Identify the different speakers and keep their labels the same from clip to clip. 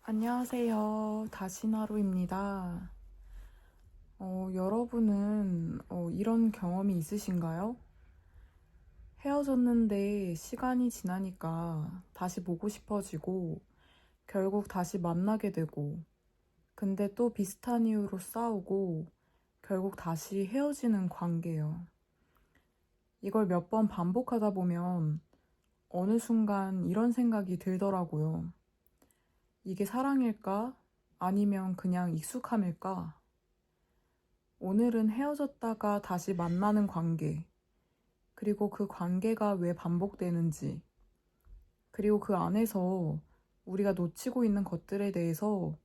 Speaker 1: 안녕하세요. 다시나루입니다. 여러분은 이런 경험이 있으신가요? 헤어졌는데 시간이 지나니까 다시 보고 싶어지고 결국 다시 만나게 되고 근데 또 비슷한 이유로 싸우고 결국 다시 헤어지는 관계요. 이걸 몇 번 반복하다 보면 어느 순간 이런 생각이 들더라고요. 이게 사랑일까? 아니면 그냥 익숙함일까? 오늘은 헤어졌다가 다시 만나는 관계, 그리고 그 관계가 왜 반복되는지, 그리고 그 안에서 우리가 놓치고 있는 것들에 대해서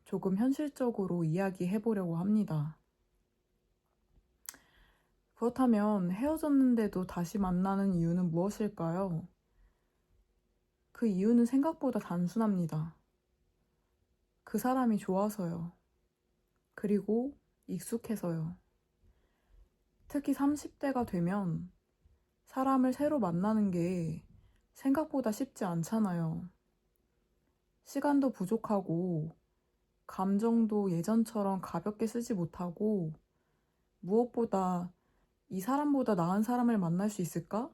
Speaker 1: 조금 현실적으로 이야기해 보려고 합니다. 그렇다면 헤어졌는데도 다시 만나는 이유는 무엇일까요? 그 이유는 생각보다 단순합니다. 그 사람이 좋아서요. 그리고 익숙해서요. 특히 30대가 되면 사람을 새로 만나는 게 생각보다 쉽지 않잖아요. 시간도 부족하고, 감정도 예전처럼 가볍게 쓰지 못하고, 무엇보다 이 사람보다 나은 사람을 만날 수 있을까?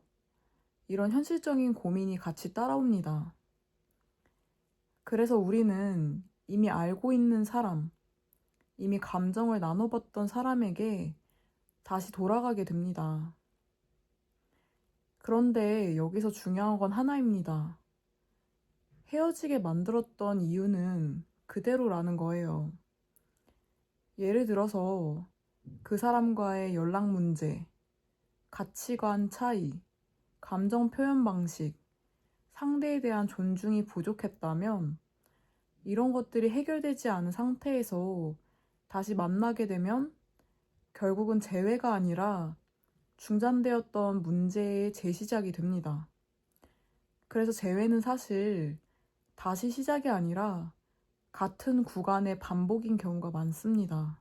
Speaker 1: 이런 현실적인 고민이 같이 따라옵니다. 그래서 우리는 이미 알고 있는 사람, 이미 감정을 나눠봤던 사람에게 다시 돌아가게 됩니다. 그런데 여기서 중요한 건 하나입니다. 헤어지게 만들었던 이유는 그대로라는 거예요. 예를 들어서 그 사람과의 연락 문제, 가치관 차이, 감정 표현 방식, 상대에 대한 존중이 부족했다면 이런 것들이 해결되지 않은 상태에서 다시 만나게 되면 결국은 재회가 아니라 중단되었던 문제의 재시작이 됩니다. 그래서 재회는 사실 다시 시작이 아니라 같은 구간의 반복인 경우가 많습니다.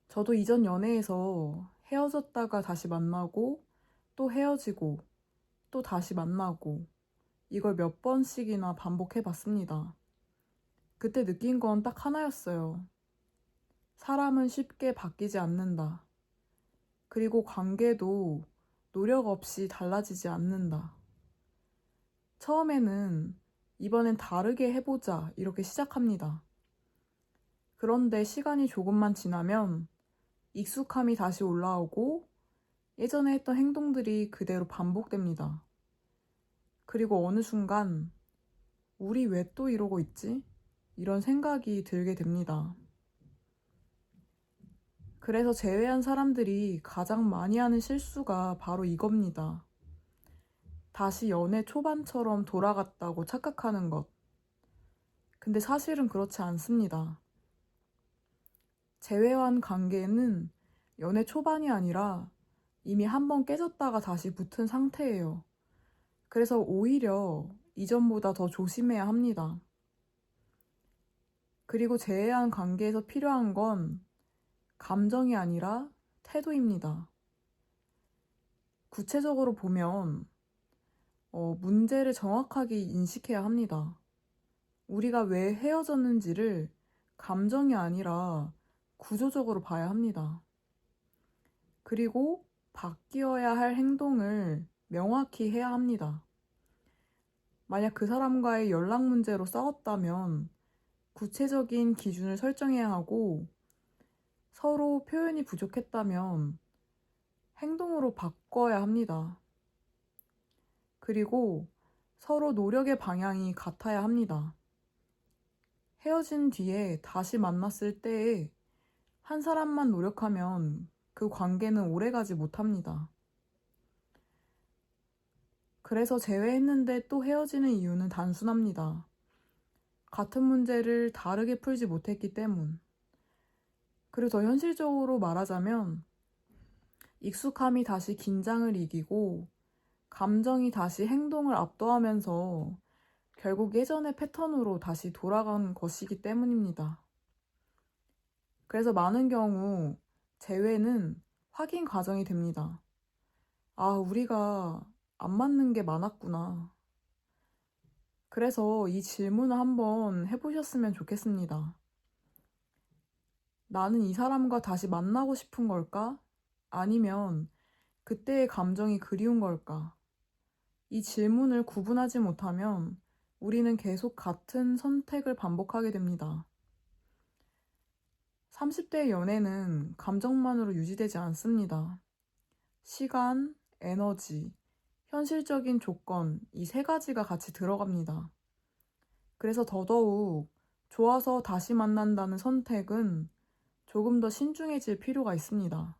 Speaker 1: 저도 이전 연애에서 헤어졌다가 다시 만나고 또 헤어지고 또 다시 만나고 이걸 몇 번씩이나 반복해 봤습니다. 그때 느낀 건 딱 하나였어요. 사람은 쉽게 바뀌지 않는다. 그리고 관계도 노력 없이 달라지지 않는다. 처음에는 이번엔 다르게 해보자 이렇게 시작합니다. 그런데 시간이 조금만 지나면 익숙함이 다시 올라오고 예전에 했던 행동들이 그대로 반복됩니다. 그리고 어느 순간 우리 왜 또 이러고 있지? 이런 생각이 들게 됩니다. 그래서 재회한 사람들이 가장 많이 하는 실수가 바로 이겁니다. 다시 연애 초반처럼 돌아갔다고 착각하는 것. 근데 사실은 그렇지 않습니다. 재회한 관계는 연애 초반이 아니라 이미 한번 깨졌다가 다시 붙은 상태예요. 그래서 오히려 이전보다 더 조심해야 합니다. 그리고 재회한 관계에서 필요한 건 감정이 아니라 태도입니다. 구체적으로 보면 문제를 정확하게 인식해야 합니다. 우리가 왜 헤어졌는지를 감정이 아니라 구조적으로 봐야 합니다. 그리고 바뀌어야 할 행동을 명확히 해야 합니다. 만약 그 사람과의 연락 문제로 싸웠다면 구체적인 기준을 설정해야 하고 서로 표현이 부족했다면 행동으로 바꿔야 합니다. 그리고 서로 노력의 방향이 같아야 합니다. 헤어진 뒤에 다시 만났을 때에 한 사람만 노력하면 그 관계는 오래가지 못합니다. 그래서 재회했는데 또 헤어지는 이유는 단순합니다. 같은 문제를 다르게 풀지 못했기 때문. 그리고 더 현실적으로 말하자면 익숙함이 다시 긴장을 이기고 감정이 다시 행동을 압도하면서 결국 예전의 패턴으로 다시 돌아간 것이기 때문입니다. 그래서 많은 경우 재회는 확인 과정이 됩니다. 아, 우리가 안 맞는 게 많았구나. 그래서 이 질문을 한번 해보셨으면 좋겠습니다. 나는 이 사람과 다시 만나고 싶은 걸까? 아니면 그때의 감정이 그리운 걸까? 이 질문을 구분하지 못하면 우리는 계속 같은 선택을 반복하게 됩니다. 30대의 연애는 감정만으로 유지되지 않습니다. 시간, 에너지, 현실적인 조건, 이 세 가지가 같이 들어갑니다. 그래서 더더욱 좋아서 다시 만난다는 선택은 조금 더 신중해질 필요가 있습니다.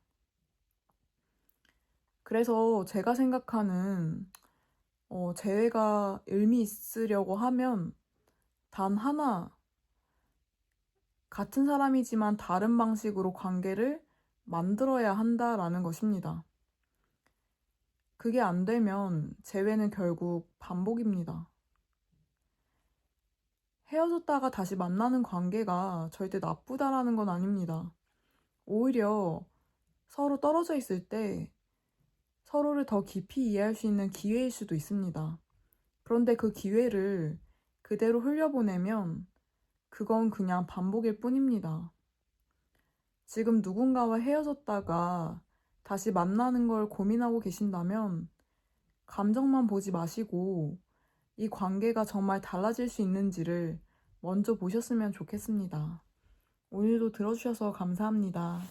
Speaker 1: 그래서 제가 생각하는 재회가 의미 있으려고 하면 단 하나, 같은 사람이지만 다른 방식으로 관계를 만들어야 한다라는 것입니다. 그게 안 되면 재회는 결국 반복입니다. 헤어졌다가 다시 만나는 관계가 절대 나쁘다라는 건 아닙니다. 오히려 서로 떨어져 있을 때 서로를 더 깊이 이해할 수 있는 기회일 수도 있습니다. 그런데 그 기회를 그대로 흘려보내면 그건 그냥 반복일 뿐입니다. 지금 누군가와 헤어졌다가 다시 만나는 걸 고민하고 계신다면 감정만 보지 마시고 이 관계가 정말 달라질 수 있는지를 먼저 보셨으면 좋겠습니다. 오늘도 들어주셔서 감사합니다.